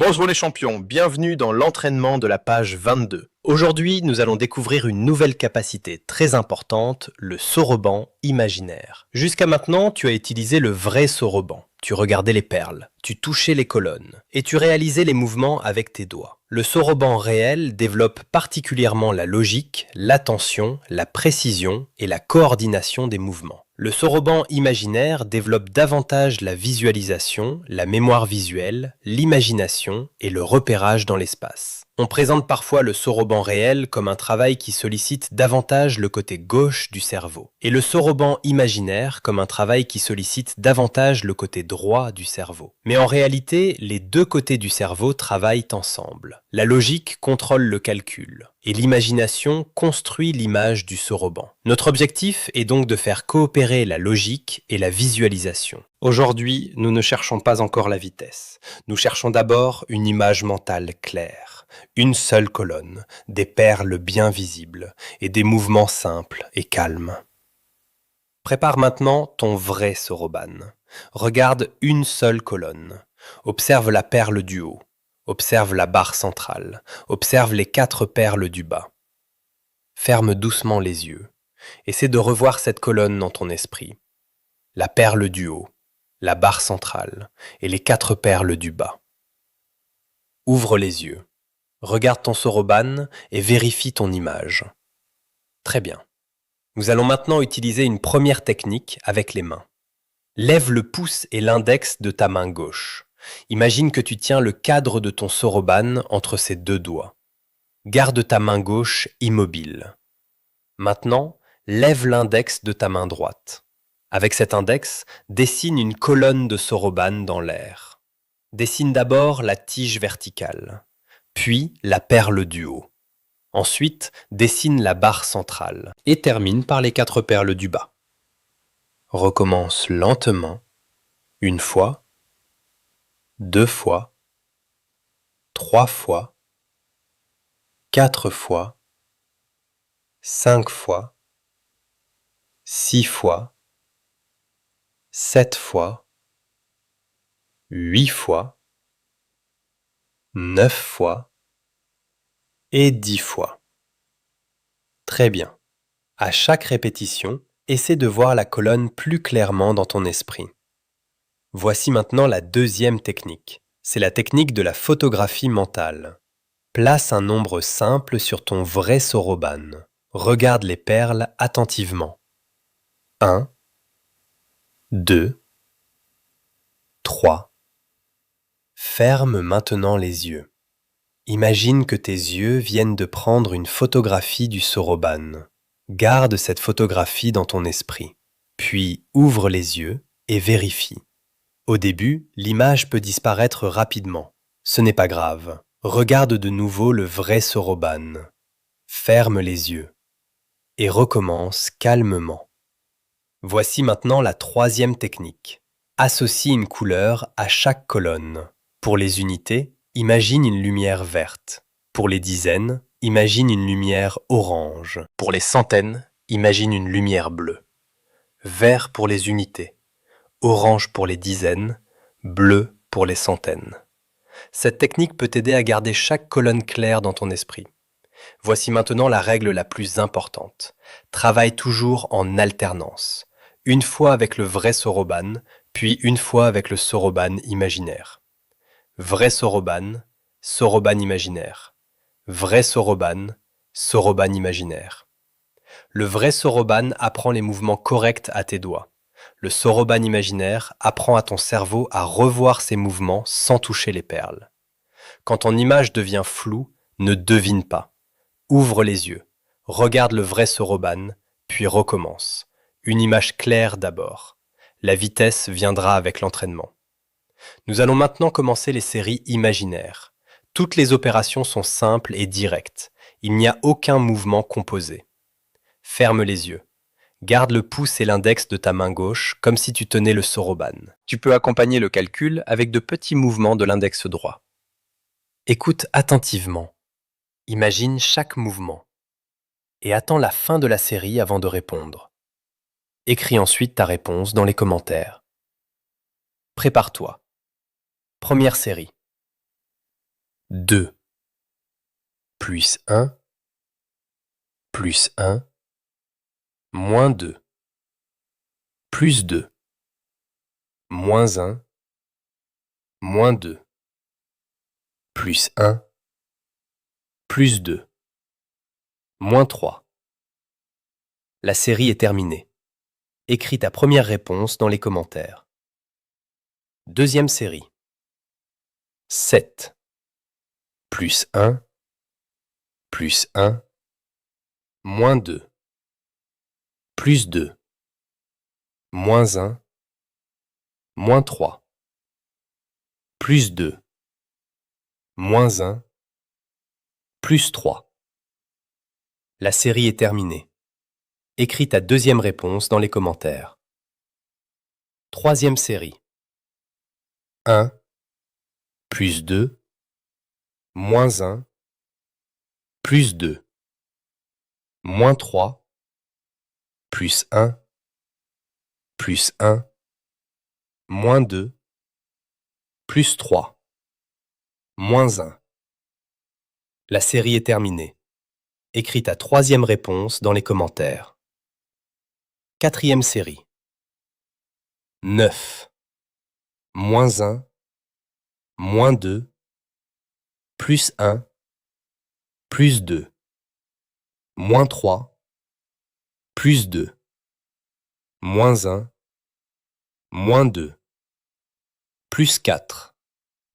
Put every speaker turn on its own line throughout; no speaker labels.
Bonjour les champions, bienvenue dans l'entraînement de la page 22. Aujourd'hui, nous allons découvrir une nouvelle capacité très importante, le soroban imaginaire. Jusqu'à maintenant, tu as utilisé le vrai soroban. Tu regardais les perles, tu touchais les colonnes et tu réalisais les mouvements avec tes doigts. Le soroban réel développe particulièrement la logique, l'attention, la précision et la coordination des mouvements. Le soroban imaginaire développe davantage la visualisation, la mémoire visuelle, l'imagination et le repérage dans l'espace. On présente parfois le soroban réel comme un travail qui sollicite davantage le côté gauche du cerveau, et le soroban imaginaire comme un travail qui sollicite davantage le côté droit du cerveau. Mais en réalité, les deux côtés du cerveau travaillent ensemble. La logique contrôle le calcul, et l'imagination construit l'image du soroban. Notre objectif est donc de faire coopérer la logique et la visualisation. Aujourd'hui, nous ne cherchons pas encore la vitesse. Nous cherchons d'abord une image mentale claire, une seule colonne, des perles bien visibles et des mouvements simples et calmes. Prépare maintenant ton vrai soroban. Regarde une seule colonne. Observe la perle du haut. Observe la barre centrale. Observe les 4 perles du bas. Ferme doucement les yeux. Essaie de revoir cette colonne dans ton esprit. La perle du haut, la barre centrale et les 4 perles du bas. Ouvre les yeux. Regarde ton soroban et vérifie ton image. Très bien. Nous allons maintenant utiliser une première technique avec les mains. Lève le pouce et l'index de ta main gauche. Imagine que tu tiens le cadre de ton soroban entre ses 2 doigts. Garde ta main gauche immobile. Maintenant, lève l'index de ta main droite. Avec cet index, dessine une colonne de soroban dans l'air. Dessine d'abord la tige verticale, puis la perle du haut. Ensuite, dessine la barre centrale et termine par les 4 perles du bas. Recommence lentement, 1 fois, 2 fois, 3 fois, 4 fois, 5 fois, 6 fois, 7 fois, 8 fois, 9 fois et 10 fois. Très bien. À chaque répétition, essaie de voir la colonne plus clairement dans ton esprit. Voici maintenant la deuxième technique. C'est la technique de la photographie mentale. Place un nombre simple sur ton vrai soroban. Regarde les perles attentivement. 1, 2, 3. Ferme maintenant les yeux. Imagine que tes yeux viennent de prendre une photographie du soroban. Garde cette photographie dans ton esprit, puis ouvre les yeux et vérifie. Au début, l'image peut disparaître rapidement. Ce n'est pas grave. Regarde de nouveau le vrai soroban. Ferme les yeux et recommence calmement. Voici maintenant la troisième technique. Associe une couleur à chaque colonne. Pour les unités, imagine une lumière verte. Pour les dizaines, imagine une lumière orange. Pour les centaines, imagine une lumière bleue. Vert pour les unités, orange pour les dizaines, bleu pour les centaines. Cette technique peut t'aider à garder chaque colonne claire dans ton esprit. Voici maintenant la règle la plus importante. Travaille toujours en alternance. 1 fois avec le vrai soroban, puis 1 fois avec le soroban imaginaire. Vrai soroban, soroban imaginaire. Vrai soroban, soroban imaginaire. Le vrai soroban apprend les mouvements corrects à tes doigts. Le soroban imaginaire apprend à ton cerveau à revoir ses mouvements sans toucher les perles. Quand ton image devient floue, ne devine pas. Ouvre les yeux, regarde le vrai soroban, puis recommence. Une image claire d'abord. La vitesse viendra avec l'entraînement. Nous allons maintenant commencer les séries imaginaires. Toutes les opérations sont simples et directes. Il n'y a aucun mouvement composé. Ferme les yeux. Garde le pouce et l'index de ta main gauche comme si tu tenais le soroban. Tu peux accompagner le calcul avec de petits mouvements de l'index droit. Écoute attentivement. Imagine chaque mouvement. Et attends la fin de la série avant de répondre. Écris ensuite ta réponse dans les commentaires. Prépare-toi. Première série. 2, plus 1, plus 1, moins 2, plus 2, moins 1, moins 2, plus 1, plus 2, moins 3. La série est terminée. Écris ta première réponse dans les commentaires. Deuxième série. 7, plus 1, plus 1, moins 2, plus 2, moins 1, moins 3, plus 2, moins 1, plus 3. La série est terminée. Écris ta deuxième réponse dans les commentaires. Troisième série. 1, plus 2, moins 1, plus 2, moins 3, plus 1, plus 1, moins 2, plus 3, moins 1. La série est terminée. Écris ta troisième réponse dans les commentaires. Quatrième série. 9, moins 1, moins 2, plus 1, plus 2, moins 3, plus 2, moins 1, moins 2, plus 4.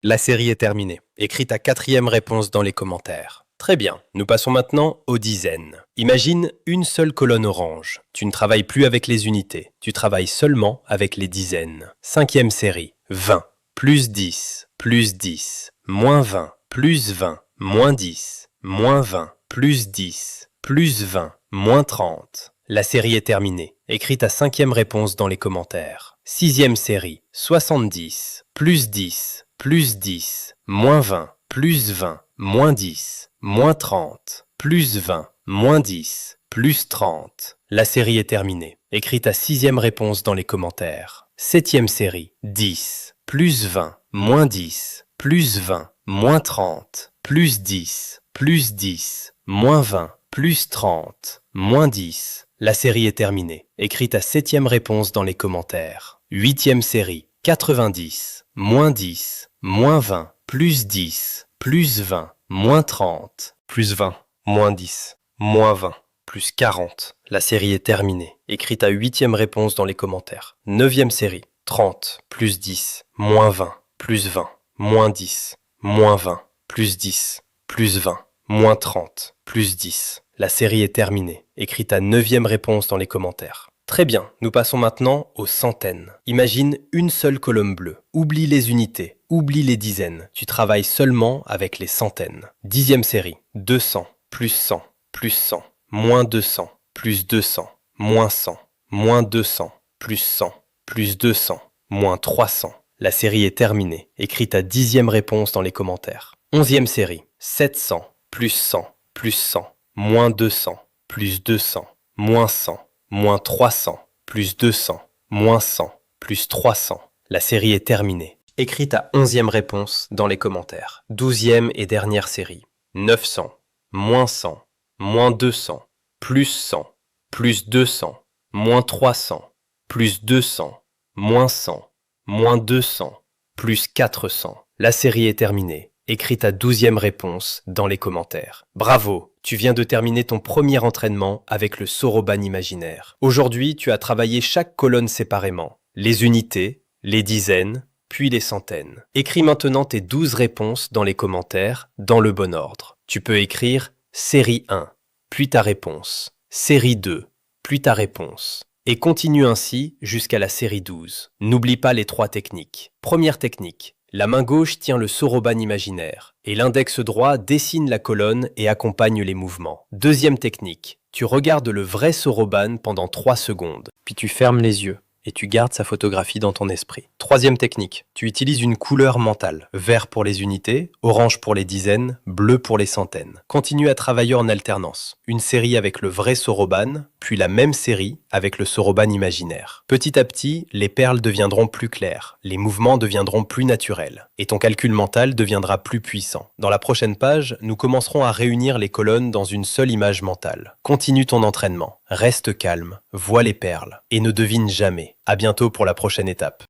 La série est terminée. Écris ta quatrième réponse dans les commentaires. Très bien, nous passons maintenant aux dizaines. Imagine une seule colonne orange. Tu ne travailles plus avec les unités, tu travailles seulement avec les dizaines. Cinquième série, 20, plus 10, plus 10, moins 20, plus 20, moins 10, moins 20, plus 10, plus 20, moins 30. La série est terminée. Écris ta cinquième réponse dans les commentaires. Sixième série, 70, plus 10, plus 10, moins 20, plus 20, moins 10, moins 30, plus 20, moins 10, plus 30. La série est terminée. Écris ta sixième réponse dans les commentaires. Septième série, 10, plus 20, moins 10, plus 20, moins 30, plus 10, plus 10, moins 20, plus 30, moins 10. La série est terminée. Écris ta septième réponse dans les commentaires. Huitième série, 90, moins 10, moins 20, plus 10, plus 20, moins 30, plus 20, moins 10, moins 20, plus 40. La série est terminée. Écris ta huitième réponse dans les commentaires. Neuvième série, 30, plus 10, moins 20, plus 20, moins 10, moins 20, plus 10, plus 20, moins 30, plus 10. La série est terminée. Écris ta neuvième réponse dans les commentaires. Très bien, nous passons maintenant aux centaines. Imagine une seule colonne bleue. Oublie les unités, oublie les dizaines. Tu travailles seulement avec les centaines. Dixième série, 200, plus 100, plus 100, moins 200, plus 200, moins 100, moins 200, plus 100, plus 200, moins 300. La série est terminée. Écris ta dixième réponse dans les commentaires. Onzième série, 700, plus 100, plus 100, moins 200, plus 200, moins 100, moins 300, plus 200, moins 100, plus 300. La série est terminée. Écris ta onzième réponse dans les commentaires. Douzième et dernière série. 900, moins 100, moins 200, plus 100, plus 200, moins 300, plus 200, moins 100, moins 200, plus 400. La série est terminée. Écris ta douzième réponse dans les commentaires. Bravo, tu viens de terminer ton premier entraînement avec le soroban imaginaire. Aujourd'hui, tu as travaillé chaque colonne séparément. Les unités, les dizaines, puis les centaines. Écris maintenant tes 12 réponses dans les commentaires, dans le bon ordre. Tu peux écrire série 1, puis ta réponse, série 2, puis ta réponse. Et continue ainsi jusqu'à la série 12. N'oublie pas les 3 techniques. Première technique. La main gauche tient le soroban imaginaire et l'index droit dessine la colonne et accompagne les mouvements. Deuxième technique, tu regardes le vrai soroban pendant 3 secondes, puis tu fermes les yeux et tu gardes sa photographie dans ton esprit. Troisième technique, tu utilises une couleur mentale, vert pour les unités, orange pour les dizaines, bleu pour les centaines. Continue à travailler en alternance, une série avec le vrai soroban, puis la même série avec le soroban imaginaire. Petit à petit, les perles deviendront plus claires, les mouvements deviendront plus naturels, et ton calcul mental deviendra plus puissant. Dans la prochaine page, nous commencerons à réunir les colonnes dans une seule image mentale. Continue ton entraînement, reste calme, vois les perles, et ne devine jamais. À bientôt pour la prochaine étape.